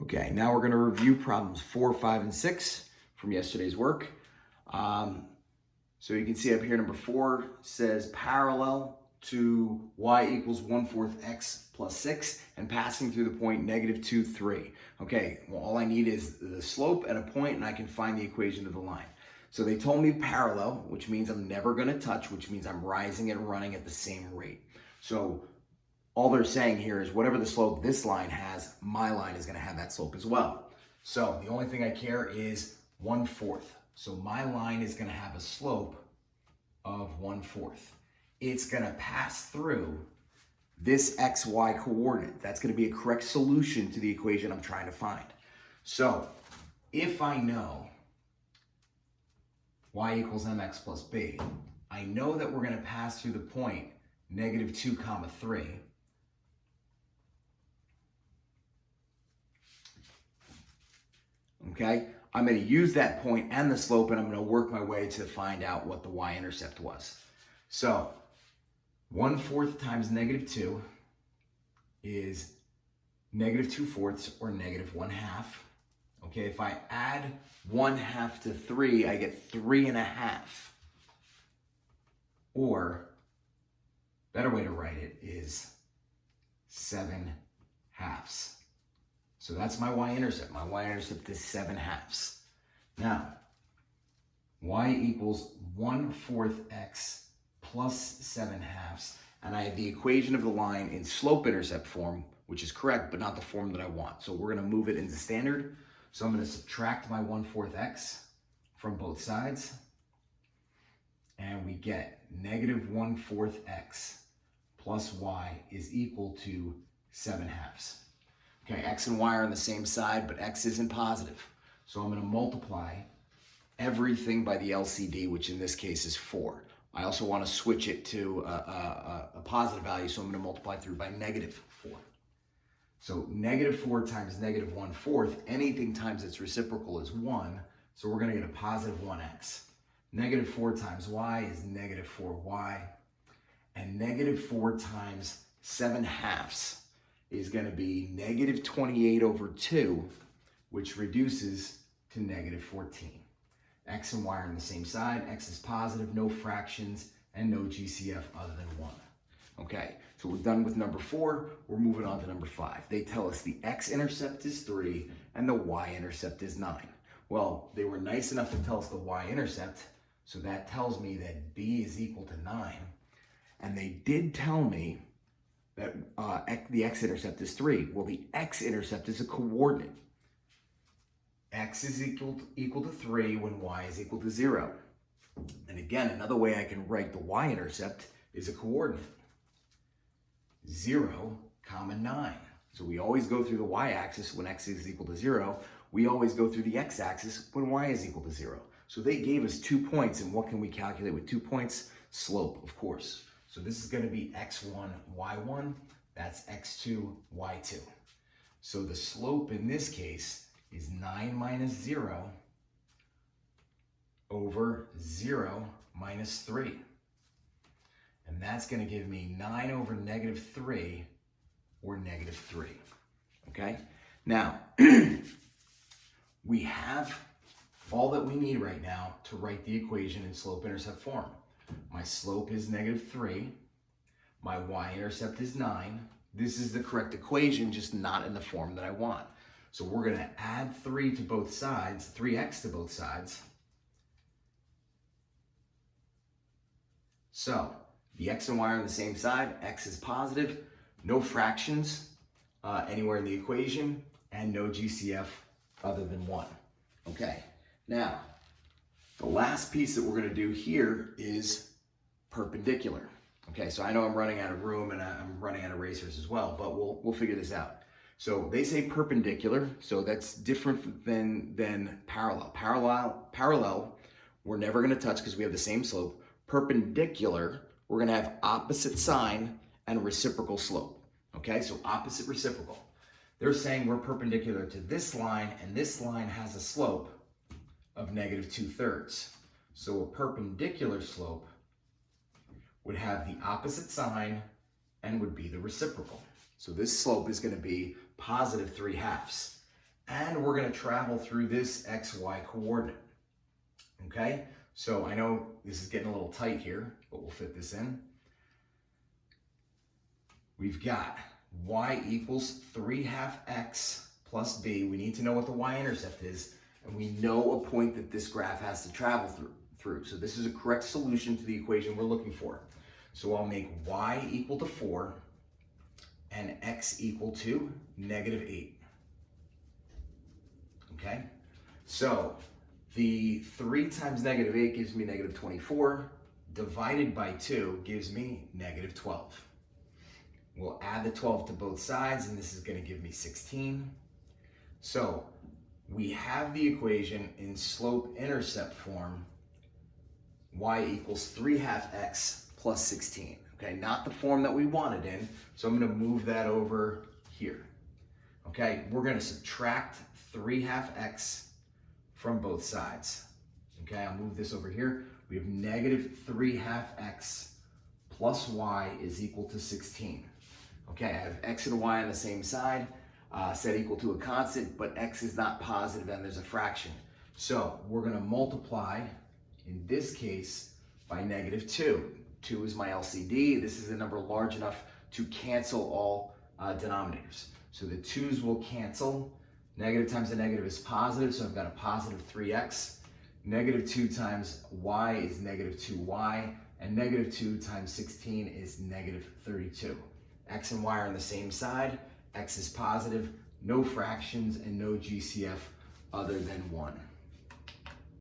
Okay, now we're going to review problems 4, 5, and 6 from yesterday's work. So you can see up here, number 4 says parallel to y equals 1/4 x plus 6 and passing through the point -2, 3. Okay, well, all I need is the slope and a point, and I can find the equation of the line. So they told me parallel, which means I'm never going to touch, which means I'm rising and running at the same rate. So all they're saying here is whatever the slope this line has, my line is going to have that slope as well. So the only thing I care is 1/4. So my line is going to have a slope of 1/4. It's going to pass through this xy coordinate. That's going to be a correct solution to the equation I'm trying to find. So if I know y equals mx plus b, I know that we're going to pass through the point -2, 3. Okay, I'm going to use that point and the slope, and I'm going to work my way to find out what the y-intercept was. So 1/4 times -2 is -2/4 or -1/2. Okay, if I add 1/2 to 3, I get 3.5. Or, better way to write it is 7/2. So that's my y-intercept. My y-intercept is 7/2. Now, y equals 1/4 x plus 7/2. And I have the equation of the line in slope-intercept form, which is correct, but not the form that I want. So we're going to move it into standard. So I'm going to subtract my 1/4 x from both sides. And we get -1/4 x plus y is equal to 7/2. Okay, x and y are on the same side, but x isn't positive. So I'm going to multiply everything by the LCD, which in this case is 4. I also want to switch it to a positive value, so I'm going to multiply through by -4. So -4 times -1/4, anything times its reciprocal is 1, so we're going to get a positive 1x. -4 times y is -4y, and -4 times 7/2 is going to be -28/2, which reduces to -14. X and y are on the same side. X is positive, no fractions, and no GCF other than 1. Okay, so we're done with number 4. We're moving on to number 5. They tell us the x-intercept is 3 and the y-intercept is 9. Well, they were nice enough to tell us the y-intercept, so that tells me that b is equal to 9. And they did tell me that the x-intercept is 3. Well, the x-intercept is a coordinate. X is equal to 3 when y is equal to 0. And again, another way I can write the y-intercept is a coordinate. 0, 9. So we always go through the y-axis when x is equal to 0. We always go through the x-axis when y is equal to 0. So they gave us 2 points, and what can we calculate with 2 points? Slope, of course. So this is going to be x1, y1. That's x2, y2. So the slope in this case is 9 minus 0 over 0 minus 3. And that's going to give me 9 over -3 or -3. Okay? Now, we have all that we need right now to write the equation in slope-intercept form. My slope is -3. My y-intercept is 9. This is the correct equation, just not in the form that I want. So we're going to add 3 to both sides, 3x to both sides. So the x and y are on the same side. X is positive, no fractions anywhere in the equation, and no GCF other than 1. Okay, now the last piece that we're going to do here is perpendicular. Okay, so I know I'm running out of room and I'm running out of erasers as well, but we'll figure this out. So they say perpendicular, so that's different than parallel. Parallel, we're never going to touch because we have the same slope. Perpendicular, we're going to have opposite sign and reciprocal slope. Okay, so opposite reciprocal. They're saying we're perpendicular to this line, and this line has a slope of -2/3. So a perpendicular slope would have the opposite sign and would be the reciprocal. So this slope is going to be +3/2. and we're going to travel through this XY coordinate. Okay, so I know this is getting a little tight here, but we'll fit this in. We've got y equals 3/2 x plus b. We need to know what the y-intercept is, and we know a point that this graph has to travel through. So this is a correct solution to the equation we're looking for. So I'll make y equal to 4 and x equal to -8. Okay, so the 3 times -8 gives me -24, divided by 2 gives me -12. We'll add the 12 to both sides, and this is going to give me 16. So we have the equation in slope-intercept form, y equals 3/2 x plus 16. Okay, not the form that we wanted in, so I'm going to move that over here. Okay, we're going to subtract 3/2 x from both sides. Okay, I'll move this over here. We have -3/2 x plus y is equal to 16. Okay, I have x and y on the same side, set equal to a constant, but x is not positive and there's a fraction. So we're going to multiply, in this case, by -2. 2 is my LCD. This is a number large enough to cancel all denominators. So the 2's will cancel. Negative times a negative is positive, so I've got a positive 3x. -2 times y is -2y, and -2 times 16 is -32. X and y are on the same side. X is positive, no fractions, and no GCF other than 1.